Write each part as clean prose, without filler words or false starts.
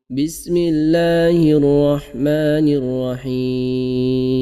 بسم الله الرحمن الرحيم.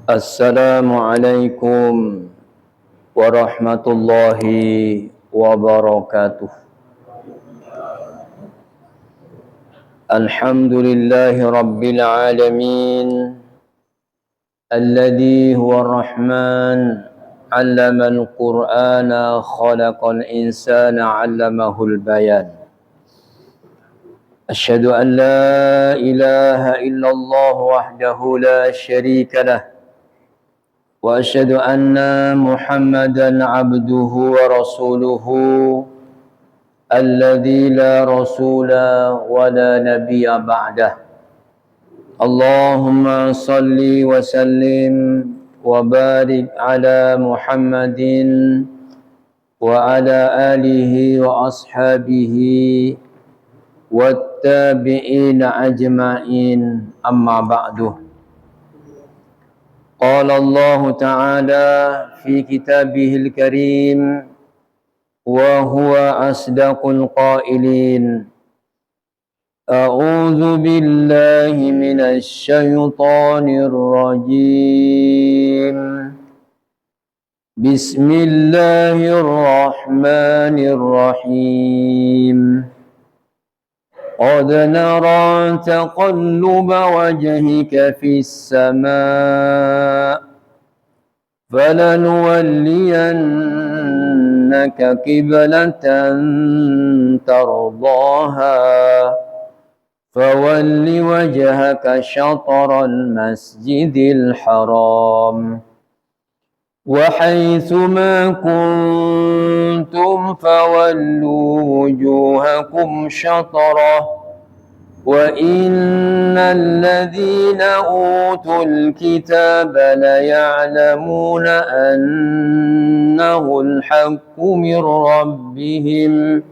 Assalamualaikum warahmatullahi wabarakatuh. Alhamdulillahi rabbil alamin. Alladhi huwa ar-Rahman 'allama al-Qur'ana khalaqal insana 'allamahul bayan. Asyhadu an la ilaha illallah wahdahu la syarika lah. وأشهد أن محمدا عبده ورسوله الذي لا رسول ولا نبي بعده. اللهم صل وسلم وبارك على محمد وعلى آله وأصحابه والتابعين أجمعين أما بعد. قال الله تعالى في كتابه الكريم وهو أصدق القائلين: أعوذ بالله من الشيطان الرجيم. بسم الله الرحمن الرحيم. قد نرى تقلب وجهك في السماء فلنولينك قبلة ترضاها فول وجهك شطر المسجد الحرام وحيث ما كنتم فولوا وجوهكم شطره وإن الذين أوتوا الكتاب ليعلمون أنه الحق من ربهم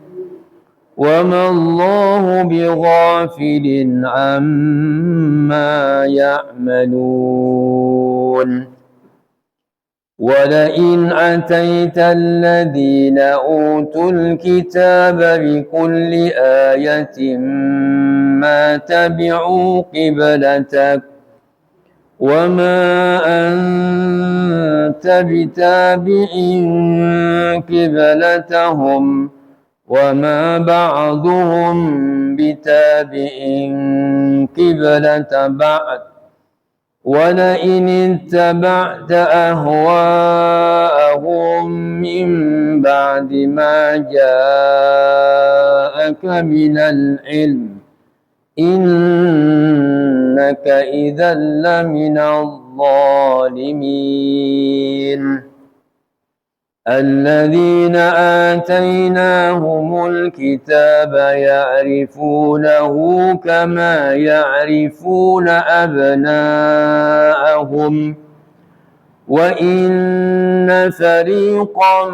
وما الله بغافل عما يعملون. ولئن أتيت الذين أوتوا الكتاب بكل آية ما تبعوا قبلتك وما أنت بتابع قبلتهم وما بعضهم بتابع قبلة بعض ولئن اتبعت أهواءهم من بعد ما جاءك من العلم إنك إذا لمن الظالمين. الذين آتيناهم الكتاب يعرفونه كما يعرفون أبناءهم وإن فريقا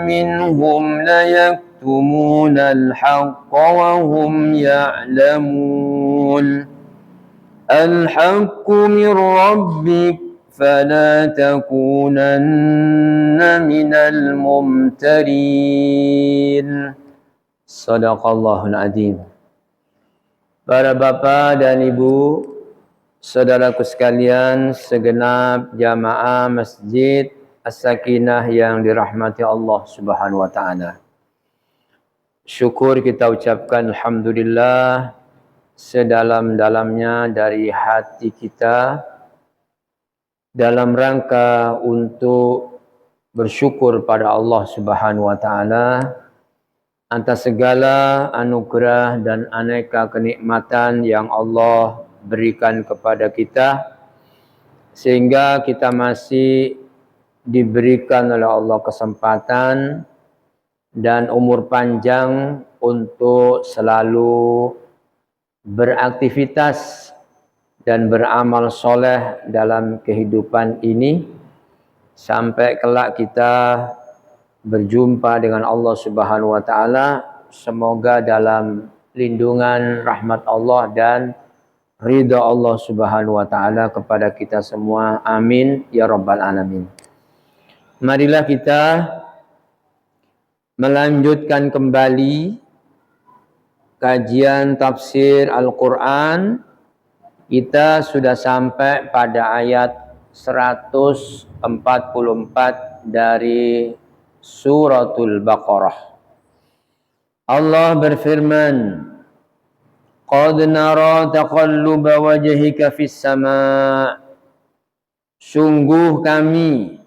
منهم ليكتمون الحق وهم يعلمون. الحق من ربك فلا تكونن من الممترين. Sadaqallahul Adzim. Para bapak dan ibu, saudaraku sekalian, segenap jamaah Masjid As-Sakinah yang dirahmati Allah Subhanahu wa taala. Syukur kita ucapkan alhamdulillah sedalam-dalamnya dari hati kita dalam rangka untuk bersyukur pada Allah Subhanahu wa taala atas segala anugerah dan aneka kenikmatan yang Allah berikan kepada kita sehingga kita masih diberikan oleh Allah kesempatan dan umur panjang untuk selalu beraktivitas dan beramal soleh dalam kehidupan ini sampai kelak kita berjumpa dengan Allah Subhanahu wa taala. Semoga dalam lindungan rahmat Allah dan ridha Allah Subhanahu wa taala kepada kita semua. Amin ya rabbal alamin. Marilah kita melanjutkan kembali kajian tafsir Al-Qur'an. Kita sudah sampai pada ayat 144 dari suratul Baqarah. Allah berfirman, "Qad nara taqalluba wajhika fis sama'." Sungguh kami,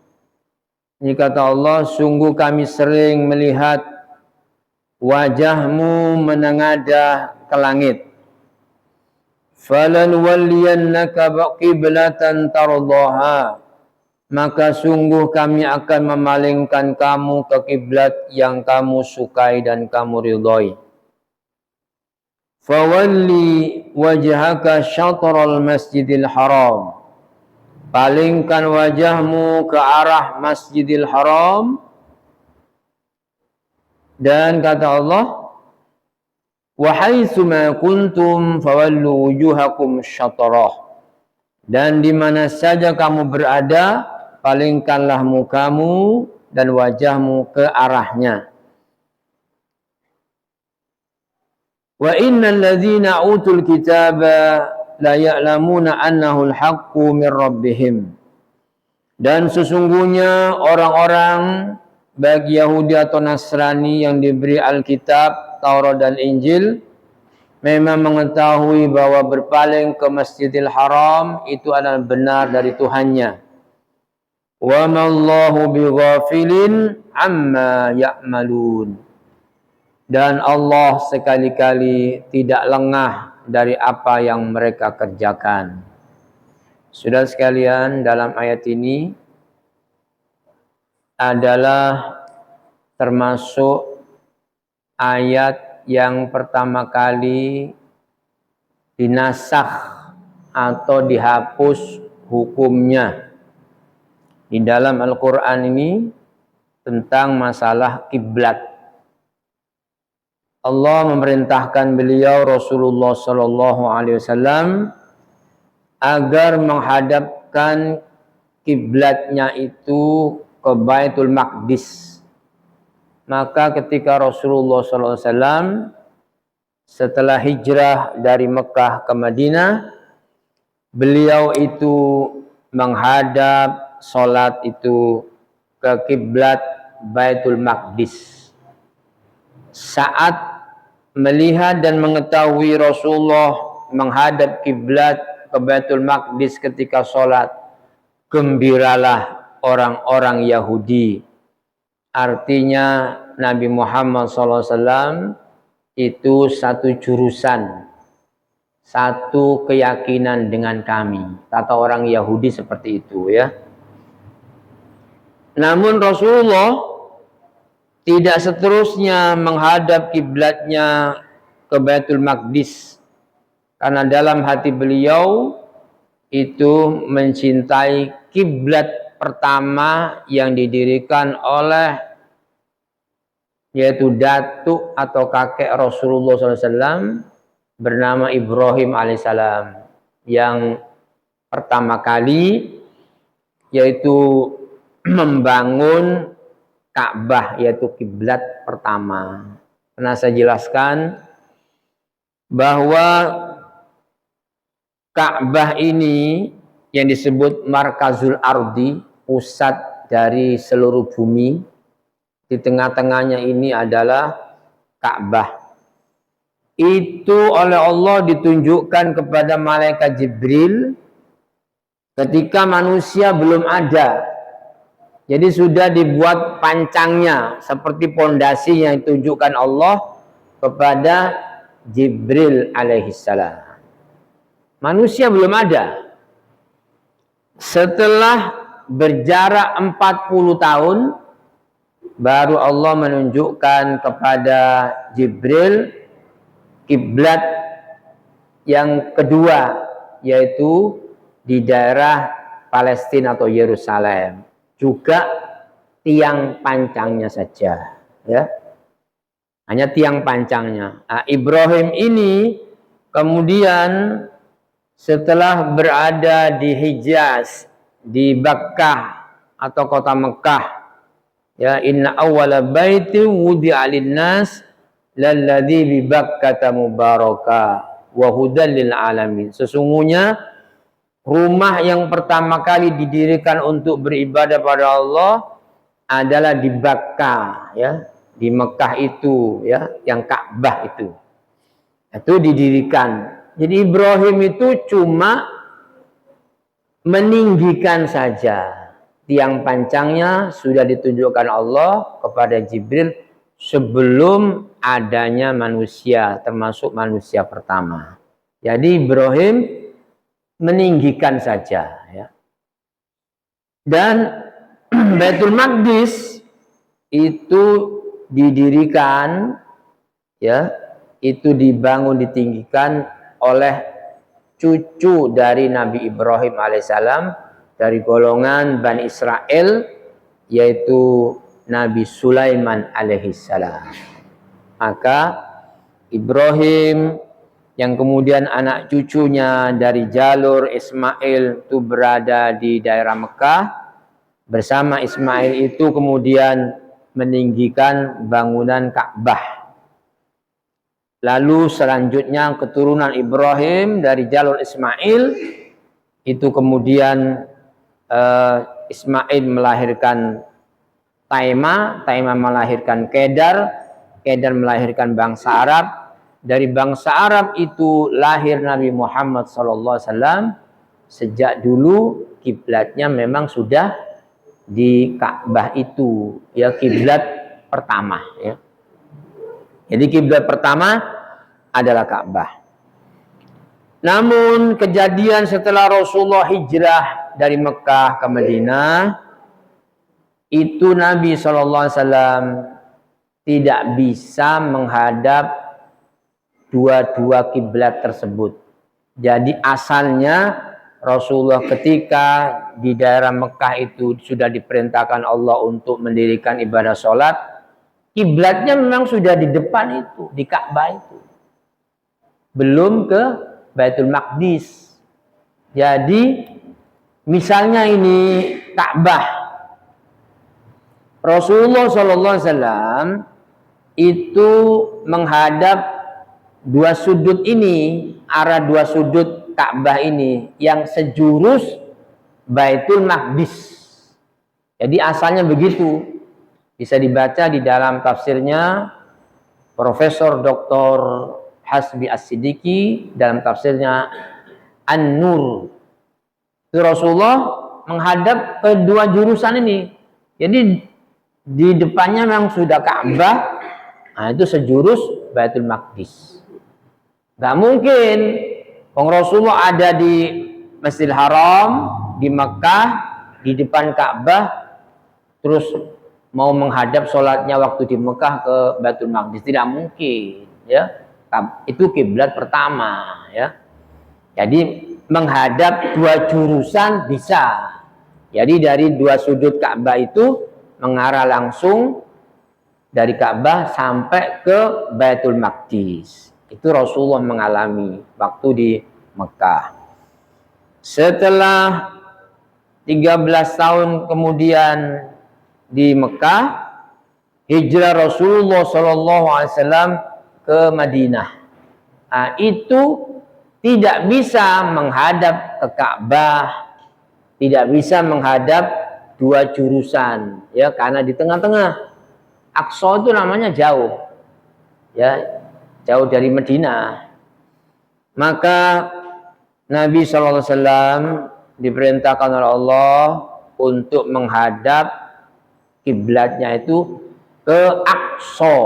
ini kata Allah, sungguh kami sering melihat wajahmu menengadah ke langit. "Falanwalliyannaka qiblatan tardaha." Maka sungguh kami akan memalingkan kamu ke kiblat yang kamu sukai dan kamu ridhoi. "Fawalli wajhaka syatral masjidil haram." Palingkan wajahmu ke arah Masjidil Haram. Dan kata Allah, "Wa haitsu ma kuntum fawallu wujuhakum syatrah." Dan di mana saja kamu berada, palingkanlah mukamu dan wajahmu ke arahnya. "Wa innal ladzina utul kitaba la ya'lamuna annahu al-haqqu min rabbihim." Dan sesungguhnya orang-orang baik Yahudi atau Nasrani yang diberi Alkitab, Taurat dan Injil memang mengetahui bahwa berpaling ke Masjidil Haram itu adalah benar dari Tuhannya. "Wa ma Allahu bighafilin amma ya'malun." Dan Allah sekali-kali tidak lengah dari apa yang mereka kerjakan. Saudara sekalian, dalam ayat ini adalah termasuk ayat yang pertama kali dinasakh atau dihapus hukumnya di dalam Al-Quran ini tentang masalah kiblat. Allah memerintahkan beliau Rasulullah Sallallahu Alaihi Wasallam agar menghadapkan kiblatnya itu ke Baitul Maqdis. Maka ketika Rasulullah Sallallahu Alaihi Wasallam setelah hijrah dari Mekah ke Madinah, beliau itu menghadap sholat itu ke kiblat Baitul Maqdis. Saat melihat dan mengetahui Rasulullah menghadap kiblat ke Baitul Maqdis ketika sholat, gembiralah orang-orang Yahudi. Artinya Nabi Muhammad SAW itu satu jurusan, satu keyakinan dengan kami. Kata orang Yahudi seperti itu ya. Namun Rasulullah tidak seterusnya menghadap kiblatnya ke Baitul Maqdis, karena dalam hati beliau itu mencintai kiblat pertama yang didirikan oleh yaitu datuk atau kakek Rasulullah SAW bernama Ibrahim alaihissalam, yang pertama kali yaitu membangun Ka'bah, yaitu kiblat pertama. Pernah saya jelaskan bahwa Ka'bah ini yang disebut Markazul Ardi, pusat dari seluruh bumi. Di tengah-tengahnya ini adalah Ka'bah. Itu oleh Allah ditunjukkan kepada malaikat Jibril ketika manusia belum ada. Jadi sudah dibuat pancangnya seperti pondasi yang ditunjukkan Allah kepada Jibril alaihissalam. Manusia belum ada. Setelah berjarak 40 tahun baru Allah menunjukkan kepada Jibril kiblat yang kedua, yaitu di daerah Palestina atau Yerusalem. Juga tiang pancangnya saja, ya. Hanya tiang pancangnya. Nah, Ibrahim ini kemudian setelah berada di Hijaz, di Bakkah atau kota Mekah, ya, inna awwala baiti wudi'a lin-nas lalladzi bi Bakkata mubaraka wa hudan lil alamin. Sesungguhnya rumah yang pertama kali didirikan untuk beribadah pada Allah adalah di Bakkah, ya, di Mekah itu, ya, yang Ka'bah itu didirikan. Jadi Ibrahim itu cuma meninggikan saja. Tiang pancangnya sudah ditunjukkan Allah kepada Jibril sebelum adanya manusia, termasuk manusia pertama. Jadi Ibrahim meninggikan saja, ya. Dan Baitul Maqdis itu didirikan, ya, itu dibangun, ditinggikan oleh cucu dari Nabi Ibrahim alaihissalam dari golongan Bani Israel, yaitu Nabi Sulaiman alaihissalam. Maka Ibrahim yang kemudian anak cucunya dari jalur Ismail itu berada di daerah Mekah. Bersama Ismail itu kemudian meninggikan bangunan Ka'bah. Lalu selanjutnya keturunan Ibrahim dari jalur Ismail itu kemudian Ismail melahirkan Taima, Taima melahirkan Kedar, Kedar melahirkan bangsa Arab. Dari bangsa Arab itu lahir Nabi Muhammad SAW. Sejak dulu kiblatnya memang sudah di Ka'bah itu, ya, kiblat pertama, ya. Jadi kiblat pertama adalah Ka'bah. Namun kejadian setelah Rasulullah hijrah dari Mekah ke Madinah, itu Nabi SAW tidak bisa menghadap dua-dua kiblat tersebut. Jadi asalnya Rasulullah ketika di daerah Mekah itu sudah diperintahkan Allah untuk mendirikan ibadah sholat, kiblatnya memang sudah di depan itu, di Ka'bah itu. Belum ke Baitul Maqdis. Jadi misalnya ini Ka'bah, Rasulullah SAW itu menghadap dua sudut ini, arah dua sudut Ka'bah ini yang sejurus Baitul Maqdis. Jadi asalnya begitu. Bisa dibaca di dalam tafsirnya Profesor Dr. Hasbi As-Siddiqi dalam tafsirnya An-Nur. Rasulullah menghadap kedua jurusan ini. Jadi di depannya memang sudah Ka'bah, nah itu sejurus Baitul Maqdis. Gak mungkin Rasulullah ada di Masjidil Haram di Mekah di depan Ka'bah terus mau menghadap sholatnya waktu di Mekah ke Baitul Maqdis, tidak mungkin, ya. Itu kiblat pertama, ya. Jadi menghadap dua jurusan bisa. Jadi dari dua sudut Ka'bah itu mengarah langsung dari Ka'bah sampai ke Baitul Maqdis. Itu Rasulullah mengalami waktu di Mekah. Setelah 13 tahun kemudian di Mekah, hijrah Rasulullah SAW ke Madinah. Nah, itu tidak bisa menghadap ke Ka'bah, tidak bisa menghadap dua jurusan, ya, karena di tengah-tengah. Aqsa itu namanya jauh, ya, jauh dari Madinah. Maka Nabi SAW diperintahkan oleh Allah untuk menghadap kiblatnya itu ke Aqsa.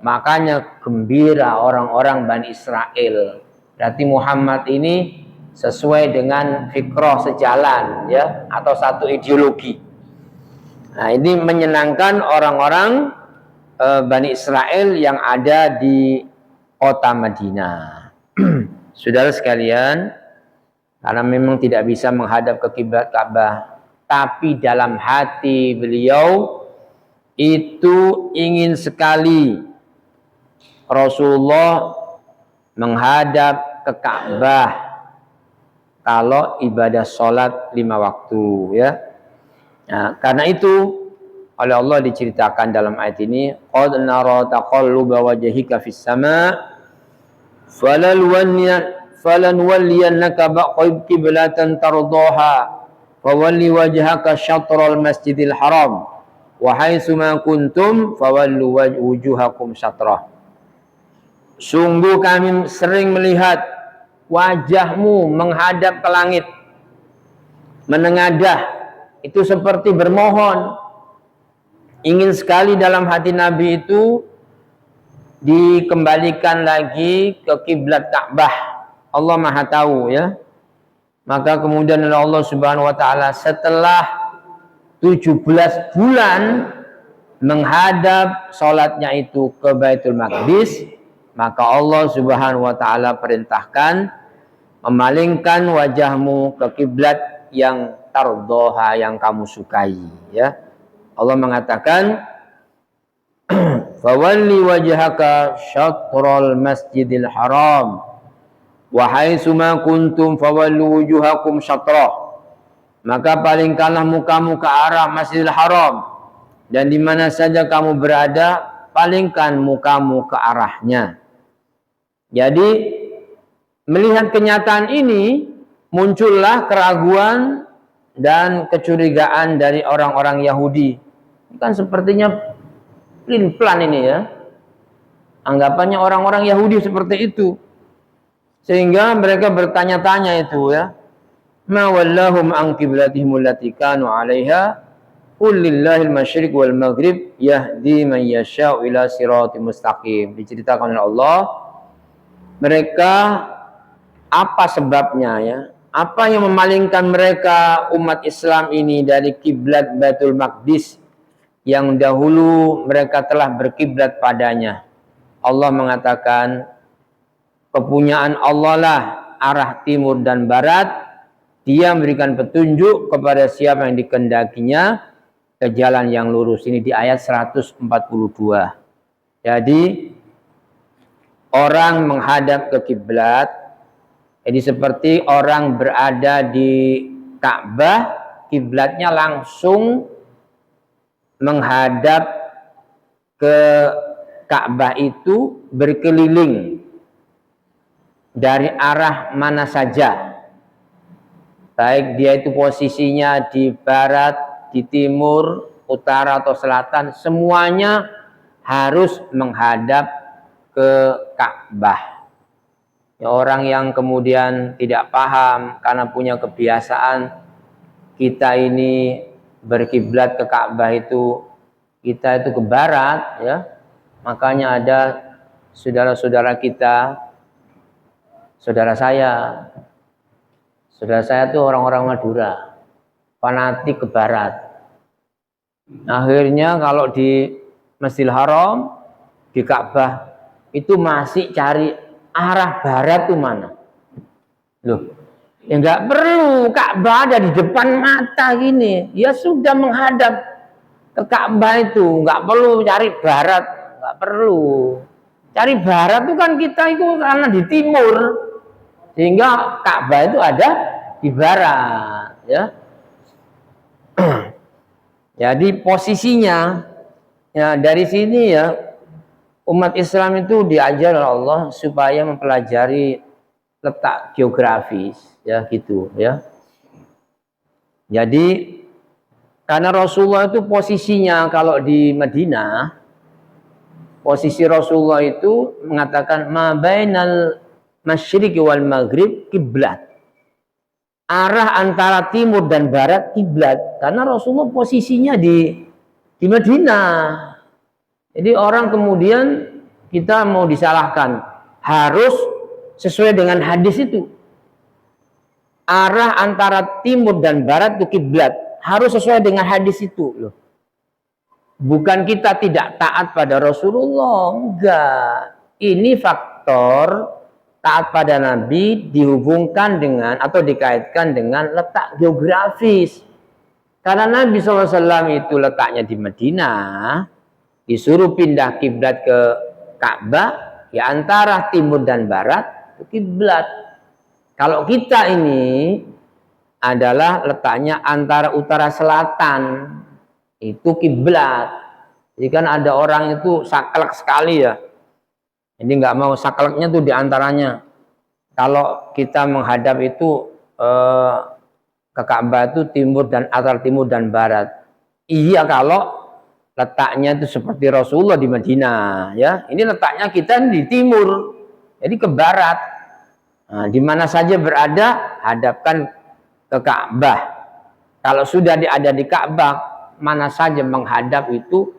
Makanya gembira orang-orang Bani Israel. Berarti Muhammad ini sesuai dengan fikrah sejalan, ya, atau satu ideologi. Nah, ini menyenangkan orang-orang Bani Israel yang ada di kota Madinah. Saudara sekalian, karena memang tidak bisa menghadap ke kiblat Ka'bah, tapi dalam hati beliau itu ingin sekali Rasulullah menghadap ke Ka'bah kalau ibadah sholat 5 waktu, ya. Nah, karena itu oleh Allah diceritakan dalam ayat ini, qad nara taqalluba wajhika fis sama' falanwalliyannaka qiblatan tardaha fawalli wajhaka syatral masjidil haram wa haitsu ma kuntum fawallu wujuhakum syatrah. Sungguh kami sering melihat wajahmu menghadap ke langit, menengadah, itu seperti bermohon. Ingin sekali dalam hati Nabi itu dikembalikan lagi ke kiblat Ka'bah. Allah Maha tahu, ya. Maka kemudian Allah Subhanahu wa taala setelah 17 bulan menghadap salatnya itu ke Baitul Maqdis, maka Allah Subhanahu wa taala perintahkan memalingkan wajahmu ke kiblat yang tardoha, yang kamu sukai, ya. Allah mengatakan fawalli wajhaka syatral masjidil haram wa haitsu ma kuntum fawallu wujuhakum syatrah. Maka palingkanlah mukamu ke arah Masjidil Haram, dan di mana saja kamu berada, palingkan mukamu ke arahnya. Jadi melihat kenyataan ini, muncullah keraguan dan kecurigaan dari orang-orang Yahudi. Kan sepertinya plan ini, ya. Anggapannya orang-orang Yahudi seperti itu. Sehingga mereka bertanya-tanya itu, ya. Ma wallahum an qiblatihim allati kanu 'alaiha qul lillahil masyriq wal maghrib yahdi man yasha'u ila siratim mustaqim. Diceritakan oleh Allah, mereka apa sebabnya, ya? Apa yang memalingkan mereka umat Islam ini dari kiblat Baitul Maqdis yang dahulu mereka telah berkiblat padanya? Allah mengatakan kepunyaan Allah lah arah timur dan barat. Dia memberikan petunjuk kepada siapa yang dikendakinya ke jalan yang lurus. Ini di ayat 142. Jadi orang menghadap ke kiblat, jadi seperti orang berada di Ka'bah, kiblatnya langsung menghadap ke Ka'bah itu berkeliling dari arah mana saja. Baik dia itu posisinya di barat, di timur, utara atau selatan, semuanya harus menghadap ke Ka'bah. Ya, orang yang kemudian tidak paham karena punya kebiasaan kita ini berkiblat ke Ka'bah itu, kita itu ke barat, ya. Makanya ada saudara-saudara kita, saudara saya tuh orang-orang Madura, fanatik ke barat. Akhirnya kalau di Masjidil Haram, di Ka'bah itu masih cari arah barat tuh mana. Loh, ya nggak perlu, Ka'bah ada di depan mata gini. Ya sudah menghadap ke Ka'bah itu, nggak perlu cari barat, nggak perlu. Cari barat tuh kan kita itu karena di timur. Sehingga Ka'bah itu ada di barat, ya. Jadi posisinya, ya, dari sini, ya, umat Islam itu diajar oleh Allah supaya mempelajari letak geografis, ya, gitu, ya. Jadi karena Rasulullah itu posisinya kalau di Madinah, posisi Rasulullah itu mengatakan ma bainal masyriqi wal maghrib kiblat. Arah antara timur dan barat kiblat. Karena Rasulullah posisinya di Madinah. Jadi orang kemudian kita mau disalahkan, harus sesuai dengan hadis itu. Arah antara timur dan barat itu kiblat, harus sesuai dengan hadis itu, loh. Bukan kita tidak taat pada Rasulullah, enggak. Ini faktor taat pada Nabi dihubungkan dengan atau dikaitkan dengan letak geografis. Karena Nabi SAW itu letaknya di Madinah, disuruh pindah kiblat ke Ka'bah, ya antara timur dan barat itu kiblat. Kalau kita ini adalah letaknya antara utara selatan, itu kiblat. Jadi kan ada orang itu saklek sekali ya. Jadi nggak mau sakleknya tuh diantaranya. Kalau kita menghadap itu ke Ka'bah itu timur dan antara timur dan barat. Iya kalau letaknya itu seperti Rasulullah di Madinah, ya. Ini letaknya kita di timur, jadi ke barat. Nah, di mana saja berada, hadapkan ke Ka'bah. Kalau sudah ada di Ka'bah, mana saja menghadap itu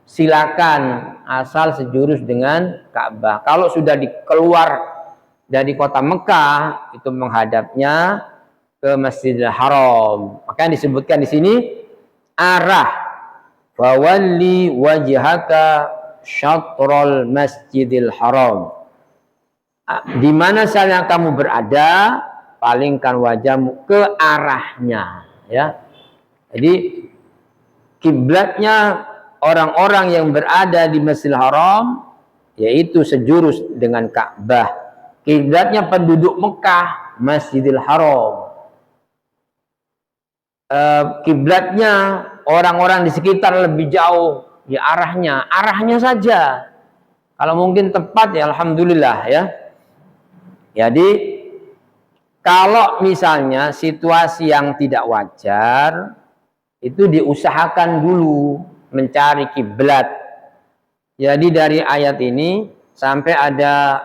silakan asal sejurus dengan Ka'bah. Kalau sudah keluar dari kota Mekah itu menghadapnya ke Masjidil Haram. Maka yang disebutkan di sini arah fawalli wajhaka syatrul Masjidil Haram. Di mana saja kamu berada, palingkan wajahmu ke arahnya, ya. Jadi kiblatnya orang-orang yang berada di Masjidil Haram yaitu sejurus dengan Ka'bah. Kiblatnya penduduk Mekah Masjidil Haram. Kiblatnya orang-orang di sekitar lebih jauh, ya arahnya saja. Kalau mungkin tepat ya alhamdulillah ya. Jadi kalau misalnya situasi yang tidak wajar, itu diusahakan dulu mencari kiblat. Jadi dari ayat ini sampai ada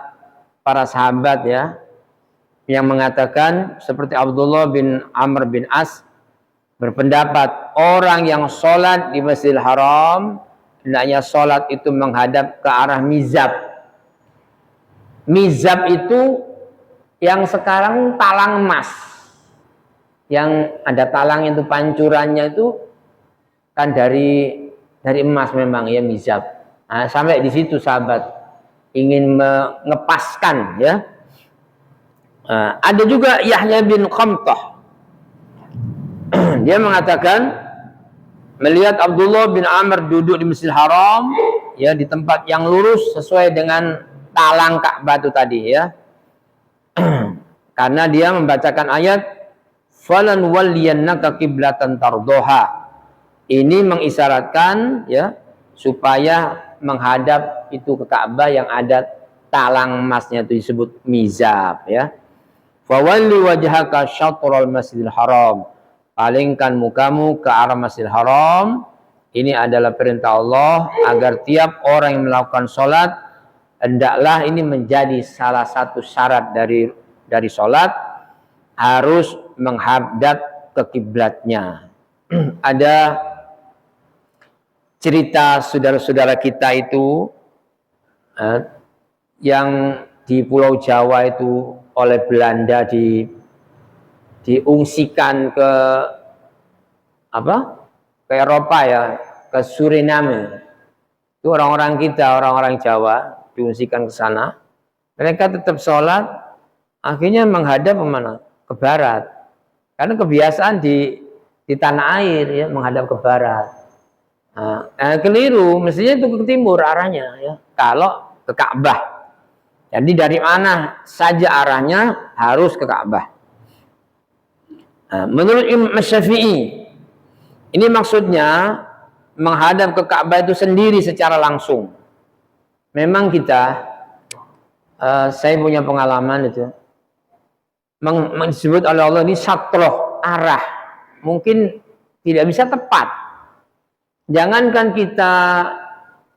para sahabat ya yang mengatakan seperti Abdullah bin Amr bin As berpendapat orang yang sholat di Masjidil Haram hendaknya sholat itu menghadap ke arah mizab. Mizab itu yang sekarang talang emas, yang ada talang itu pancurannya itu kan dari emas memang ya mizab. Nah, sampai di situ sahabat ingin mengepaskan ya. Ada juga Yahya bin Khamtah. Dia mengatakan melihat Abdullah bin Amr duduk di Masjidil Haram ya di tempat yang lurus sesuai dengan talang Ka'bah itu tadi ya. Karena dia membacakan ayat falan walliyannaka qiblatan tardoha. Ini mengisyaratkan ya supaya menghadap itu ke Ka'bah yang ada talang emasnya itu disebut mizab ya. Fawalli wajhaka syatrul Masjidil Haram. Palingkan mukamu ke arah Masjidil Haram. Ini adalah perintah Allah agar tiap orang yang melakukan sholat hendaklah ini menjadi salah satu syarat dari sholat harus menghadap ke kiblatnya. Ada cerita saudara-saudara kita itu yang di Pulau Jawa itu oleh Belanda diungsikan ke Eropa ya, ke Suriname. Itu orang-orang kita, orang-orang Jawa diungsikan ke sana. Mereka tetap sholat, akhirnya menghadap kemana? Ke barat. Karena kebiasaan di tanah air ya menghadap ke barat. Keliru, mestinya itu ke timur arahnya ya. Kalau ke Ka'bah. Jadi dari mana saja arahnya harus ke Ka'bah. Menurut Imam Syafi'i, ini maksudnya menghadap ke Ka'bah itu sendiri secara langsung. Memang kita, saya punya pengalaman itu, disebut oleh Allah ini satroh, arah. Mungkin tidak bisa tepat. Jangankan kita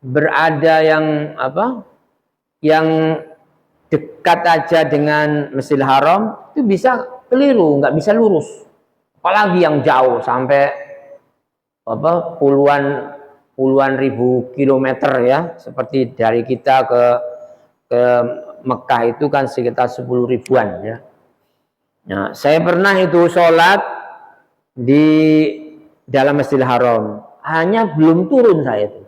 berada yang dekat aja dengan Masjidil Haram, itu bisa keliru, nggak bisa lurus. Apalagi yang jauh sampai puluhan ribu kilometer ya, seperti dari kita ke Mekah itu kan sekitar 10 ribuan ya. Nah, saya pernah itu sholat di dalam Masjidil Haram. hanya belum turun saya itu.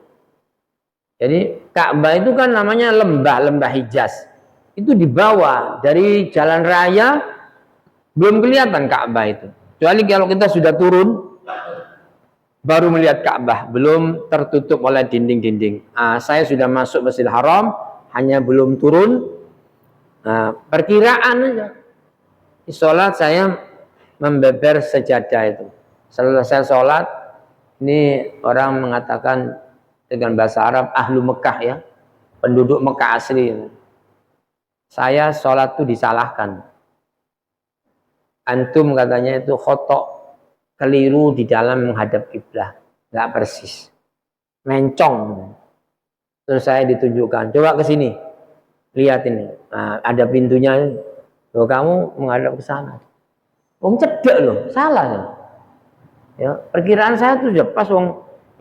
Jadi Ka'bah itu kan namanya lembah Hijaz. Itu di bawah dari jalan raya belum kelihatan Ka'bah itu. Kecuali kalau kita sudah turun baru melihat Ka'bah, belum tertutup oleh dinding-dinding. Saya sudah masuk Masjidil Haram, hanya belum turun. Perkiraan aja. Di sholat saya membeber sejadah itu. Selesai sholat, ini orang mengatakan dengan bahasa Arab ahlu Mekah ya, penduduk Mekah asli. Saya sholat itu disalahkan. Antum katanya itu khotok, keliru di dalam menghadap kiblat, nggak persis, mencong. Terus saya ditunjukkan, coba ke sini, lihat ini, ada pintunya. Loh, kamu menghadap ke sana. Cedek loh, salah ya. Ya, perkiraan saya tuh sudah pas,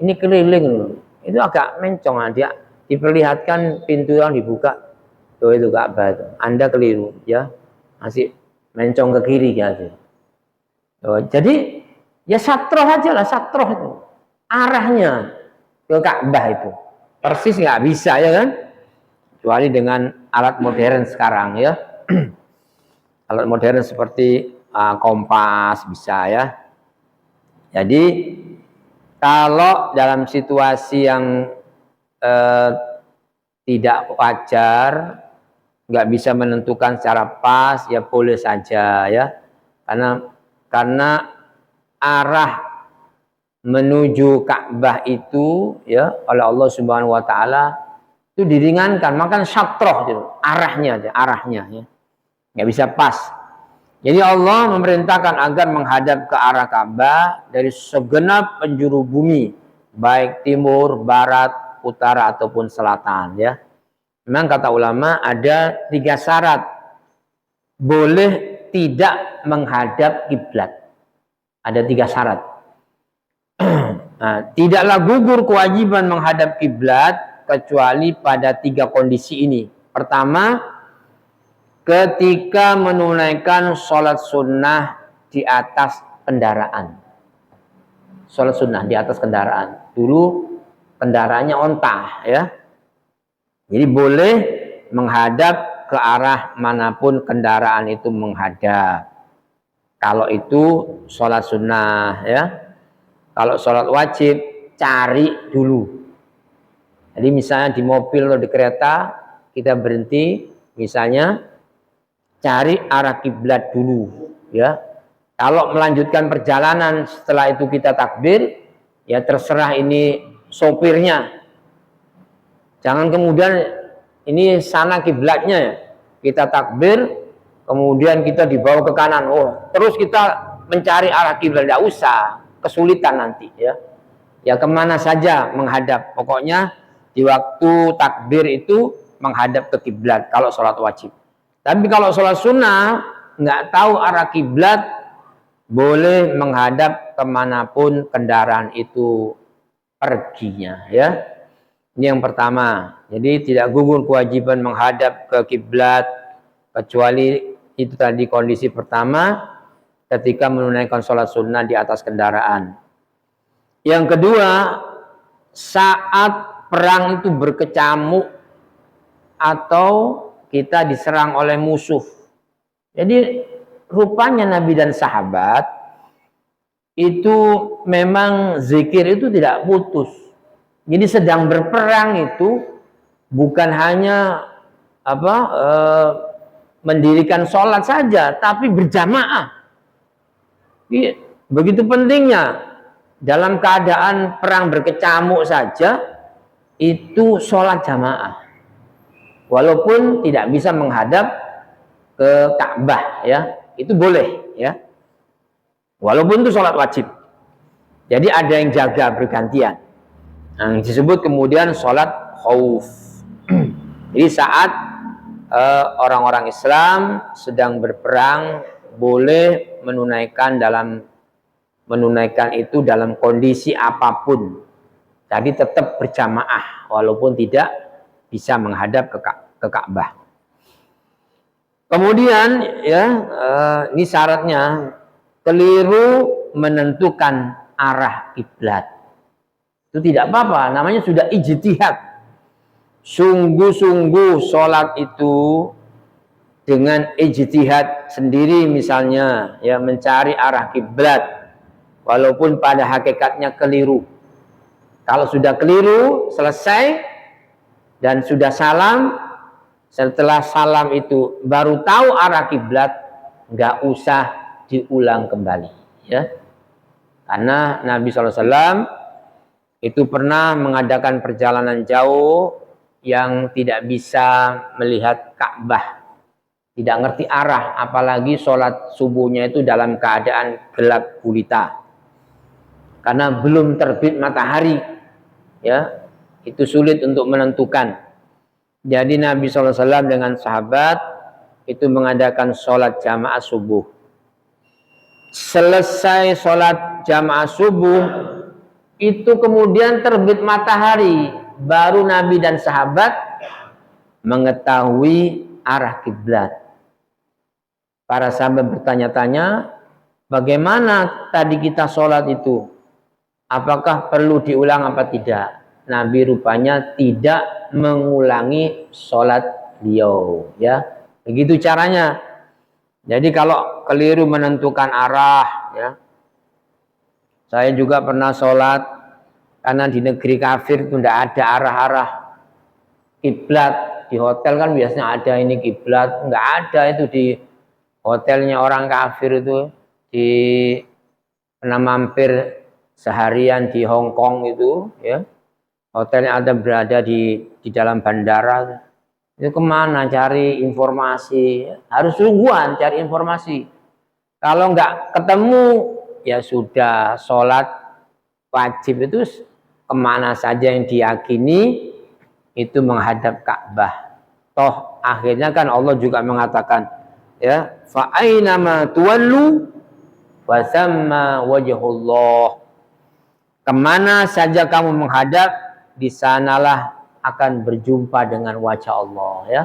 ini keliling loh. Itu agak mencong, dia diperlihatkan pintu yang dibuka. Tuh itu Ka'bah itu. Anda keliru ya. Masih mencong ke kiri gitu. Jadi ya satroh aja lah, satroh itu. Arahnya ke Ka'bah itu. Persis nggak bisa ya kan? Kecuali dengan alat modern sekarang ya. Alat modern seperti kompas bisa ya. Jadi kalau dalam situasi yang tidak wajar, nggak bisa menentukan secara pas, ya boleh saja ya, karena arah menuju Ka'bah itu ya oleh Allah Subhanahu Wa Taala itu diringankan, maka syatroh gitu, arahnya ya, nggak bisa pas. Jadi Allah memerintahkan agar menghadap ke arah Ka'bah dari segenap penjuru bumi, baik timur, barat, utara ataupun selatan ya. Memang kata ulama ada 3 syarat boleh tidak menghadap kiblat. Ada 3 syarat. Tidaklah gugur kewajiban menghadap kiblat kecuali pada 3 kondisi ini. Pertama, ketika menunaikan sholat sunnah di atas kendaraan. Sholat sunnah di atas kendaraan. Dulu kendaraannya onta ya. Jadi boleh menghadap ke arah manapun kendaraan itu menghadap. Kalau itu sholat sunnah ya. Kalau sholat wajib cari dulu. Jadi misalnya di mobil atau di kereta kita berhenti, misalnya cari arah kiblat dulu ya. Kalau melanjutkan perjalanan setelah itu kita takbir, ya terserah ini sopirnya. Jangan kemudian ini sana kiblatnya, kita takbir, kemudian kita dibawa ke kanan. Terus kita mencari arah kiblat, tidak usah, kesulitan nanti ya. Ya kemana saja menghadap. Pokoknya di waktu takbir itu menghadap ke kiblat kalau sholat wajib. Tapi kalau sholat sunnah nggak tahu arah kiblat, boleh menghadap kemanapun kendaraan itu perginya ya. Ini yang pertama. Jadi tidak gugur kewajiban menghadap ke kiblat kecuali itu tadi kondisi pertama ketika menunaikan sholat sunnah di atas kendaraan. Yang kedua, saat perang itu berkecamuk atau kita diserang oleh musuh. Jadi rupanya Nabi dan sahabat itu memang zikir itu tidak putus. Jadi sedang berperang itu bukan hanya mendirikan sholat saja, tapi berjamaah. Begitu pentingnya dalam keadaan perang berkecamuk saja itu sholat jamaah. Walaupun tidak bisa menghadap ke Ka'bah ya, itu boleh ya. Walaupun itu sholat wajib. Jadi ada yang jaga bergantian. Yang disebut kemudian sholat khauf. Jadi saat orang-orang Islam sedang berperang boleh menunaikan itu dalam kondisi apapun. Jadi tetap berjamaah walaupun tidak bisa menghadap ke Ka'bah. Kemudian ya ini syaratnya keliru menentukan arah kiblat. Itu tidak apa-apa, namanya sudah ijtihad. Sungguh-sungguh sholat itu dengan ijtihad sendiri misalnya, ya mencari arah kiblat, walaupun pada hakikatnya keliru. Kalau sudah keliru, selesai, dan sudah salam, setelah salam itu baru tahu arah kiblat, nggak usah diulang kembali, ya. Karena Nabi SAW itu pernah mengadakan perjalanan jauh yang tidak bisa melihat Ka'bah, tidak ngerti arah, apalagi sholat subuhnya itu dalam keadaan gelap gulita, karena belum terbit matahari, ya, itu sulit untuk menentukan. Jadi Nabi SAW dengan sahabat itu mengadakan sholat jamaah subuh. Selesai sholat jamaah subuh, itu kemudian terbit matahari, baru Nabi dan sahabat mengetahui arah kiblat. Para sahabat bertanya-tanya, bagaimana tadi kita sholat itu? Apakah perlu diulang apa tidak? Nabi rupanya tidak mengulangi sholat beliau, ya. Begitu caranya. Jadi kalau keliru menentukan arah, ya. Saya juga pernah sholat karena di negeri kafir itu tidak ada arah-arah kiblat. Di hotel kan biasanya ada ini kiblat, nggak ada itu di hotelnya orang kafir itu. Di pernah mampir seharian di Hong Kong itu, ya. Hotelnya ada berada di dalam bandara. Itu kemana cari informasi? Harus sungguhan cari informasi. Kalau nggak ketemu, ya sudah, sholat wajib itu kemana saja yang diyakini itu menghadap Ka'bah. Toh akhirnya kan Allah juga mengatakan, ya, fa aina ma tuwallu wa thamma wajhullah. Kemana saja kamu menghadap, di sanalah akan berjumpa dengan wajah Allah, ya.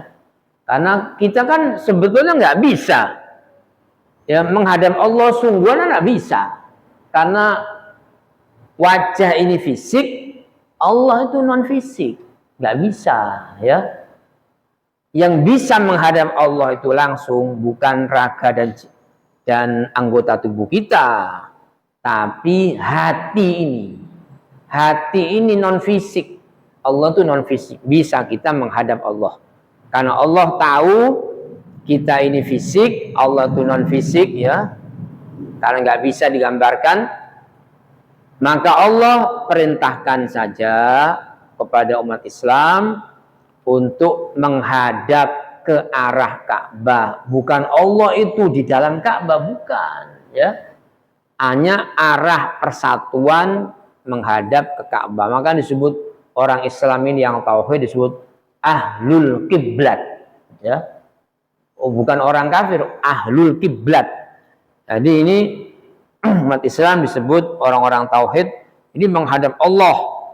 Karena kita kan sebetulnya nggak bisa, ya, menghadap Allah sungguhan nggak bisa, karena wajah ini fisik, Allah itu non fisik, nggak bisa, ya. Yang bisa menghadap Allah itu langsung bukan raga dan anggota tubuh kita, tapi hati ini non fisik. Allah itu non fisik, bisa kita menghadap Allah. Karena Allah tahu kita ini fisik, Allah itu non fisik, ya. Karena nggak bisa digambarkan, maka Allah perintahkan saja kepada umat Islam untuk menghadap ke arah Ka'bah. Bukan Allah itu di dalam Ka'bah, bukan, ya. Hanya arah persatuan menghadap ke Ka'bah. Maka disebut orang Islam ini yang tauhid disebut ahlul kiblat, ya. Oh, bukan orang kafir, ahlul kiblat. Jadi ini umat Islam disebut orang-orang tauhid, ini menghadap Allah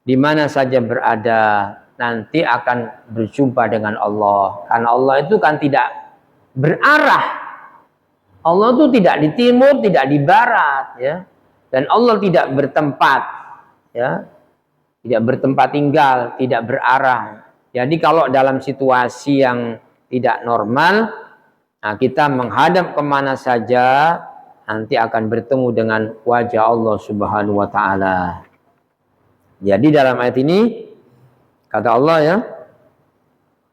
di mana saja berada, nanti akan berjumpa dengan Allah. Karena Allah itu kan tidak berarah. Allah itu tidak di timur, tidak di barat, ya. Dan Allah tidak bertempat, ya. Tidak bertempat tinggal, tidak berarah. Jadi kalau dalam situasi yang tidak normal, nah kita menghadap kemana saja, nanti akan bertemu dengan wajah Allah Subhanahu wa ta'ala. Jadi dalam ayat ini kata Allah, ya,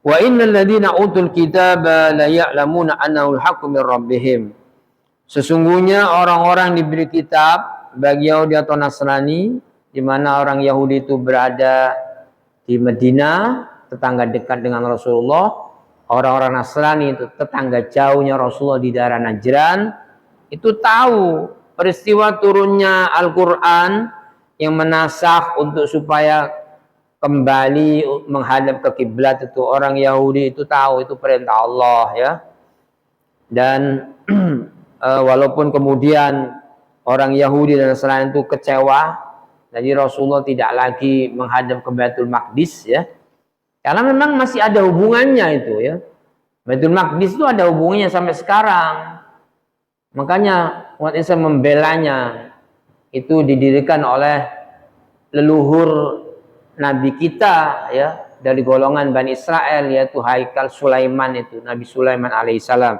wa innal ladzina utul kitaba la ya'lamuna annahu al-haqqu min rabbihim. Sesungguhnya orang-orang diberi kitab, bagi Yahudi atau Nasrani, di mana orang Yahudi itu berada di Madinah, tetangga dekat dengan Rasulullah. Orang-orang Nasrani itu tetangga jauhnya Rasulullah di daerah Najran. Itu tahu peristiwa turunnya Al-Quran yang menasakh untuk supaya kembali menghadap ke kiblat itu. Orang Yahudi itu tahu, itu perintah Allah, ya. Dan walaupun kemudian orang Yahudi dan Nasrani itu kecewa, jadi Rasulullah tidak lagi menghadap ke Baitul Maqdis, ya. Karena memang masih ada hubungannya itu, ya. Baitul Maqdis itu ada hubungannya sampai sekarang. Makanya umat Islam membelanya. Itu didirikan oleh leluhur Nabi kita ya dari golongan Bani Israel yaitu Haikal Sulaiman itu Nabi Sulaiman alaihissalam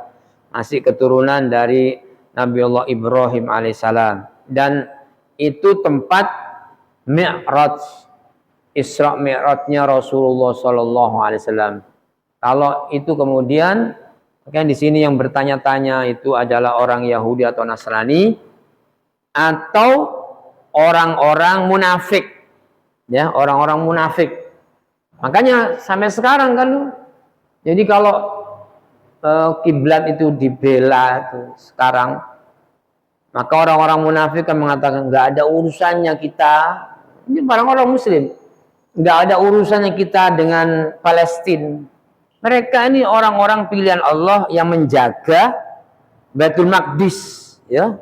masih keturunan dari Nabi Allah Ibrahim alaihissalam dan itu tempat Mi'raj Isra Mi'rajnya Rasulullah Sallallahu Alaihi Wasallam. Kalau itu kemudian kan di sini yang bertanya-tanya itu adalah orang Yahudi atau Nasrani atau orang-orang munafik ya orang-orang munafik. Makanya sampai sekarang kan jadi kalau kiblat itu dibela itu sekarang maka orang-orang munafik kan mengatakan nggak ada urusannya kita ini orang-orang muslim nggak ada urusannya kita dengan Palestina. Mereka ini orang-orang pilihan Allah yang menjaga Baitul Maqdis ya.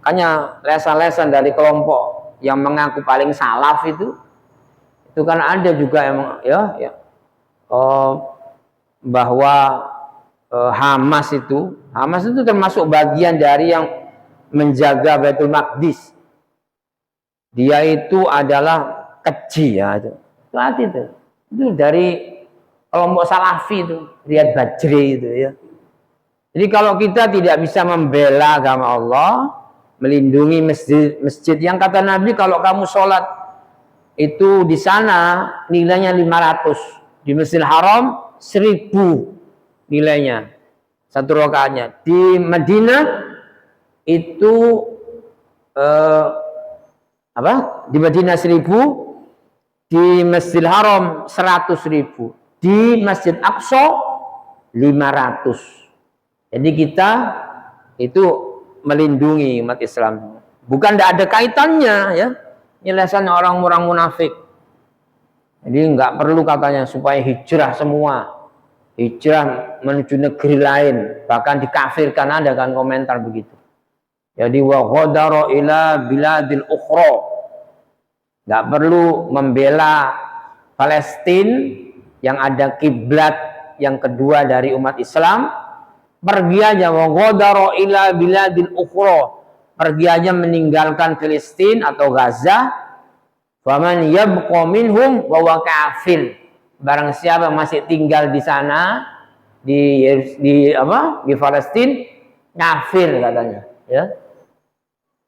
Hanya lesan-lesan dari kelompok yang mengaku paling salaf itu kan ada juga emang ya bahwa Hamas itu termasuk bagian dari yang menjaga Baitul Maqdis. Dia itu adalah keji ya itu hati itu dari kelompok salafi itu Riyad Bajri itu ya. Jadi kalau kita tidak bisa membela agama Allah, melindungi masjid yang kata Nabi kalau kamu sholat itu di sana nilainya 500, di Masjidil Haram 1000 nilainya satu rakaatnya. Di Madinah itu di Madinah 1000, di Masjidil Haram 100.000, di Masjid Aqsa 500. Jadi kita itu melindungi umat Islam. Bukan tidak ada kaitannya ya. Nyelesain orang-orang munafik. Jadi nggak perlu katanya supaya hijrah semua. Hijrah menuju negeri lain. Bahkan dikafirkan ada kan komentar begitu. Jadi wa ghadara ila biladil ukhra. Nggak perlu membela Palestina yang ada kiblat yang kedua dari umat Islam. Pergi aja wa ghadara ila biladil ukhra. Pergi aja meninggalkan Palestina atau Gaza. Faman yabqa minhum wa huwa kafir. Barang siapa masih tinggal di sana di Palestina kafir katanya, ya.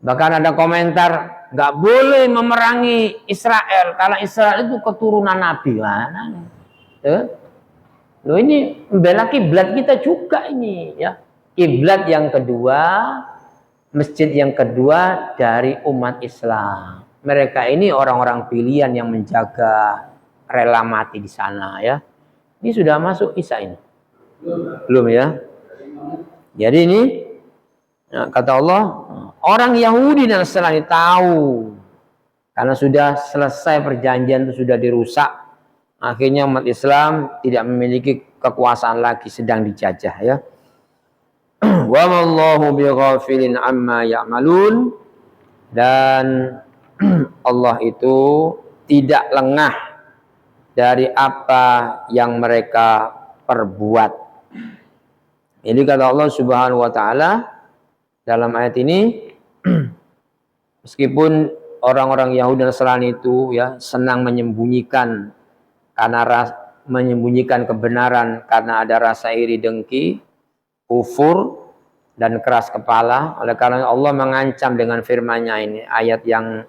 Bahkan ada komentar nggak boleh memerangi Israel karena Israel itu keturunan Nabi. Mana? Ya. Loh ini membela kiblat kita juga ini, ya. Kiblat yang kedua, masjid yang kedua dari umat Islam. Mereka ini orang-orang pilihan yang menjaga rela mati di sana ya. Ini sudah masuk Isya ini. Belum ya? Jadi ini kata Allah, orang Yahudi dan Nasrani tahu karena sudah selesai perjanjian itu sudah dirusak. Akhirnya umat Islam tidak memiliki kekuasaan lagi, sedang dijajah ya. Wa mallahu bighafilin amma ya'malun, dan Allah itu tidak lengah dari apa yang mereka perbuat. Ini kata Allah Subhanahu wa taala dalam ayat ini, meskipun orang-orang Yahudi dan Nasrani itu ya senang menyembunyikan menyembunyikan kebenaran karena ada rasa iri dengki, kufur dan keras kepala. Oleh karena Allah mengancam dengan firman-Nya ini, ayat yang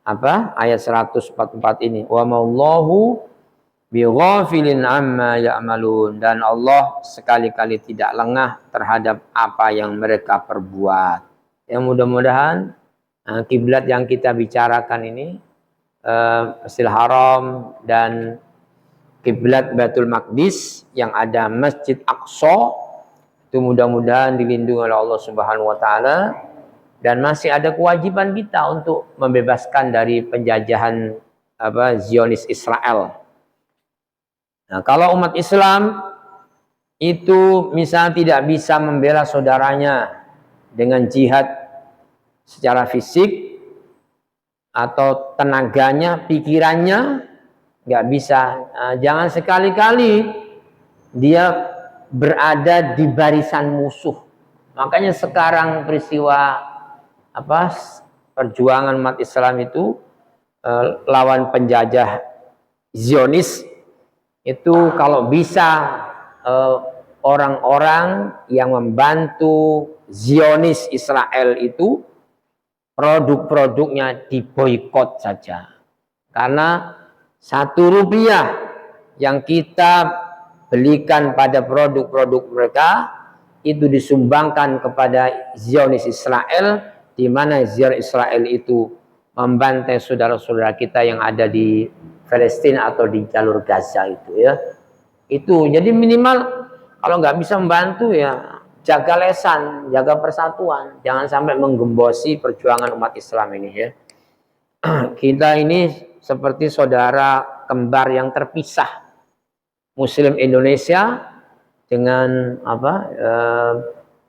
ayat 144 ini, wa ma'allahu bighafilin amma ya'malun, dan Allah sekali-kali tidak lengah terhadap apa yang mereka perbuat. Ya mudah-mudahan kiblat yang kita bicarakan ini Masjidil Haram dan kiblat Baitul Maqdis yang ada Masjid Aqsa itu mudah-mudahan dilindungi oleh Allah Subhanahu wa taala, dan masih ada kewajiban kita untuk membebaskan dari penjajahan Zionis Israel. Nah, kalau umat Islam itu misalnya tidak bisa membela saudaranya dengan jihad secara fisik atau tenaganya, pikirannya, nggak bisa. Nah, jangan sekali-kali dia berada di barisan musuh. Makanya sekarang peristiwa perjuangan umat Islam itu lawan penjajah Zionis itu kalau bisa orang-orang yang membantu Zionis Israel itu produk-produknya diboikot saja, karena 1 rupiah yang kita belikan pada produk-produk mereka itu disumbangkan kepada Zionis Israel, di mana Zionis Israel itu membantai saudara-saudara kita yang ada di Palestina atau di jalur Gaza itu ya. Itu jadi minimal kalau nggak bisa membantu ya jaga lesan, jaga persatuan, jangan sampai menggembosi perjuangan umat Islam ini ya. Kita ini seperti saudara kembar yang terpisah, Muslim Indonesia dengan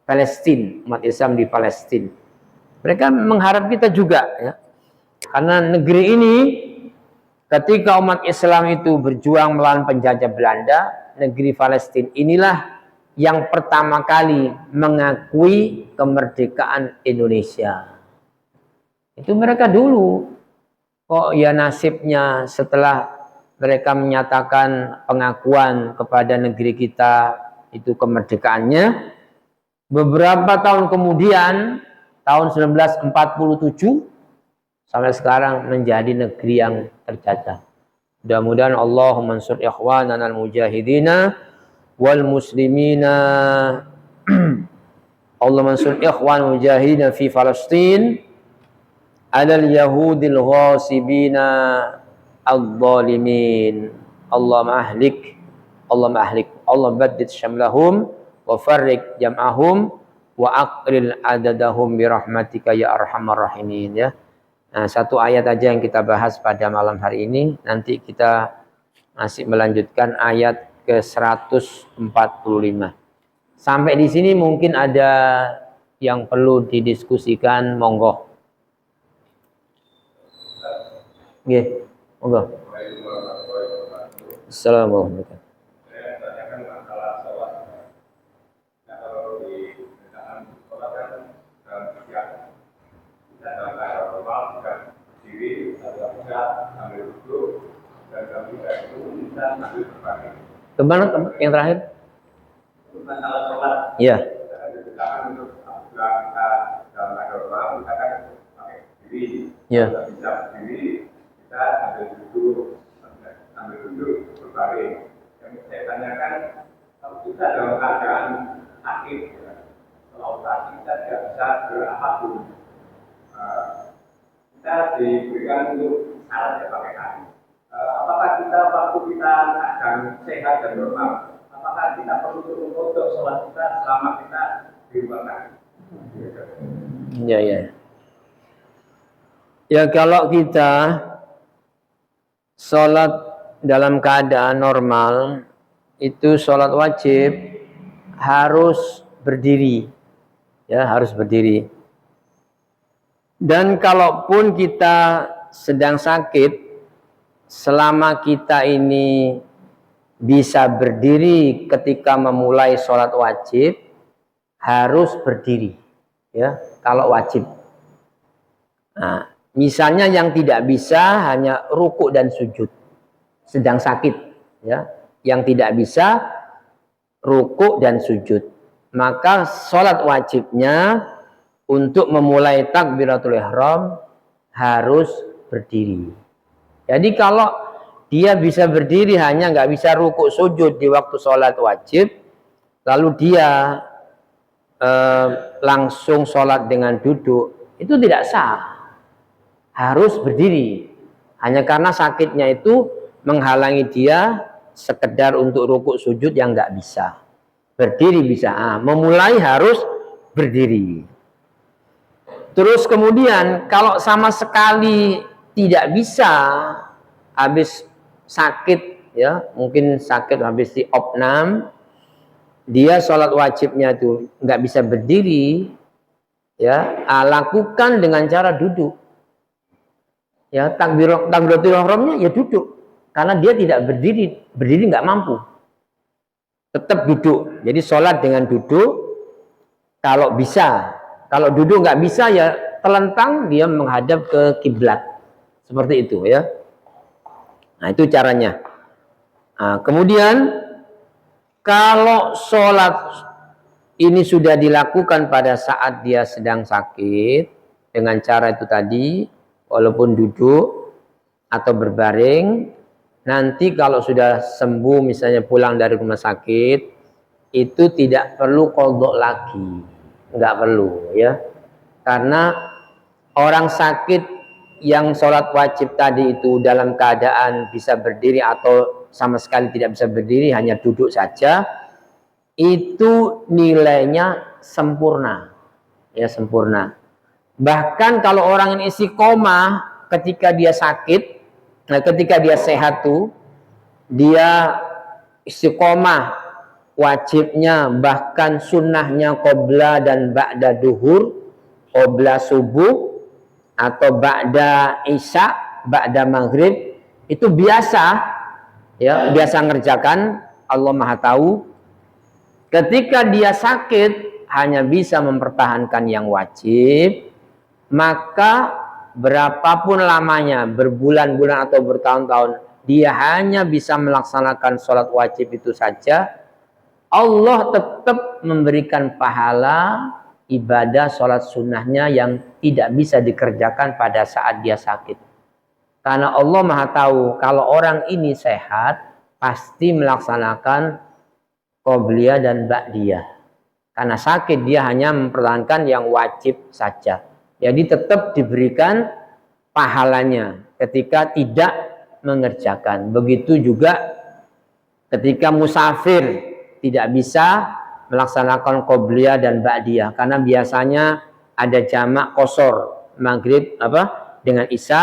Palestina, umat Islam di Palestina. Mereka mengharap kita juga ya, karena negeri ini ketika umat Islam itu berjuang melawan penjajah Belanda, negeri Palestina inilah yang pertama kali mengakui kemerdekaan Indonesia. Itu mereka dulu. Kok ya nasibnya setelah mereka menyatakan pengakuan kepada negeri kita itu kemerdekaannya, beberapa tahun kemudian, tahun 1947, sampai sekarang menjadi negeri yang terjajah. Mudah-mudahan Allah mansur ikhwanana al-mujahidina wal muslimina. Allah mansur ikhwan mujahidina fi Palestin alal yahudil ghasibina al-zalimin. Allah mahlik, Allah baddid syamlahum wa farrik jam'ahum wa aqril adadahum birahmatika ya arhamar rahimin ya. Nah, 1 ayat aja yang kita bahas pada malam hari ini. Nanti kita masih melanjutkan ayat ke 145. Sampai di sini mungkin ada yang perlu didiskusikan, monggo. Nggih, monggo. Assalamualaikum. Kemana yang terakhir? Iya. Iya. Kita ambil duduk berbaring. Yang saya tanyakan, kalau kita dalam keadaan sakit, kalau operasi kita tidak bisa berapapun, kita diberikan untuk salat ya pakai kaki. Apakah kita waktu kita akan sehat dan normal, apakah kita perlu untuk sholat kita selama kita di rumah? Ya. Ya kalau kita sholat dalam keadaan normal, itu sholat wajib harus berdiri, ya harus berdiri. Dan kalaupun kita sedang sakit, selama kita ini bisa berdiri ketika memulai sholat wajib, harus berdiri, ya kalau wajib. Nah, misalnya yang tidak bisa hanya rukuk dan sujud, sedang sakit, ya, yang tidak bisa rukuk dan sujud, maka sholat wajibnya untuk memulai takbiratul ihram harus berdiri. Jadi kalau dia bisa berdiri hanya nggak bisa rukuk sujud di waktu sholat wajib, lalu dia langsung sholat dengan duduk, itu tidak sah. Harus berdiri. Hanya karena sakitnya itu menghalangi dia sekedar untuk rukuk sujud yang nggak bisa. Berdiri bisa. Memulai harus berdiri. Terus kemudian kalau sama sekali tidak bisa, habis sakit, ya mungkin sakit habis di opnam, dia sholat wajibnya tuh nggak bisa berdiri, ya lakukan dengan cara duduk. Ya takbiratul ihramnya ya duduk, karena dia tidak berdiri nggak mampu, tetap duduk. Jadi sholat dengan duduk kalau bisa. Kalau duduk nggak bisa ya telentang, dia menghadap ke kiblat. Seperti itu ya. Nah, itu caranya. Nah, kemudian kalau sholat ini sudah dilakukan pada saat dia sedang sakit dengan cara itu tadi, walaupun duduk atau berbaring, nanti kalau sudah sembuh misalnya pulang dari rumah sakit, itu tidak perlu qadha lagi, nggak perlu ya, karena orang sakit yang sholat wajib tadi itu dalam keadaan bisa berdiri atau sama sekali tidak bisa berdiri, hanya duduk saja, itu nilainya sempurna ya, sempurna. Bahkan kalau orang ini istiqomah ketika dia sakit, nah ketika dia sehat tuh dia istiqomah, wajibnya bahkan sunnahnya qobla dan ba'da duhur, qobla subuh atau ba'da isya, ba'da maghrib, itu biasa ya, biasa ngerjakan, Allah Maha tahu. Ketika dia sakit hanya bisa mempertahankan yang wajib, maka berapapun lamanya, berbulan-bulan atau bertahun-tahun, dia hanya bisa melaksanakan sholat wajib itu saja, Allah tetap memberikan pahala ibadah sholat sunnahnya yang tidak bisa dikerjakan pada saat dia sakit. Karena Allah Maha tahu kalau orang ini sehat pasti melaksanakan qobliyah dan ba'diyah. Karena sakit dia hanya mempertahankan yang wajib saja. Jadi tetap diberikan pahalanya ketika tidak mengerjakan. Begitu juga ketika musafir tidak bisa melaksanakan qobliyah dan ba'diyah karena biasanya ada jamak qosor, maghrib dengan isya,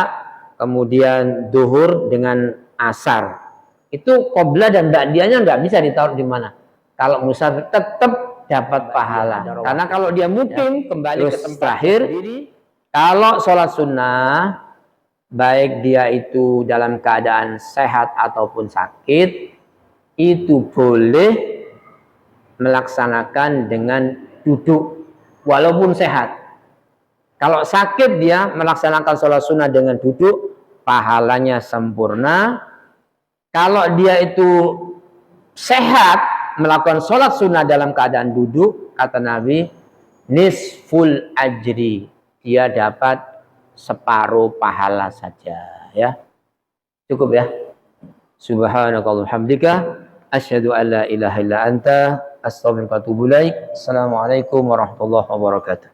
kemudian duhur dengan asar. Itu qobliyah dan ba'diyahnya nggak bisa ditaruh di mana. Kalau musafir tetap dapat pahala. Karena kalau dia mukim kembali ke tempat terakhir, kalau sholat sunnah baik dia itu dalam keadaan sehat ataupun sakit, itu boleh melaksanakan dengan duduk walaupun sehat. Kalau sakit dia melaksanakan sholat sunnah dengan duduk, pahalanya sempurna. Kalau dia itu sehat melakukan sholat sunnah dalam keadaan duduk, kata Nabi, nisful ajri, dia dapat separuh pahala saja ya. Cukup ya. Subhanakallahumma hamdika asyhadu an la ilaha illa anta astaghfiruka wa atubu ilaik. Assalamualaikum warahmatullahi wabarakatuh.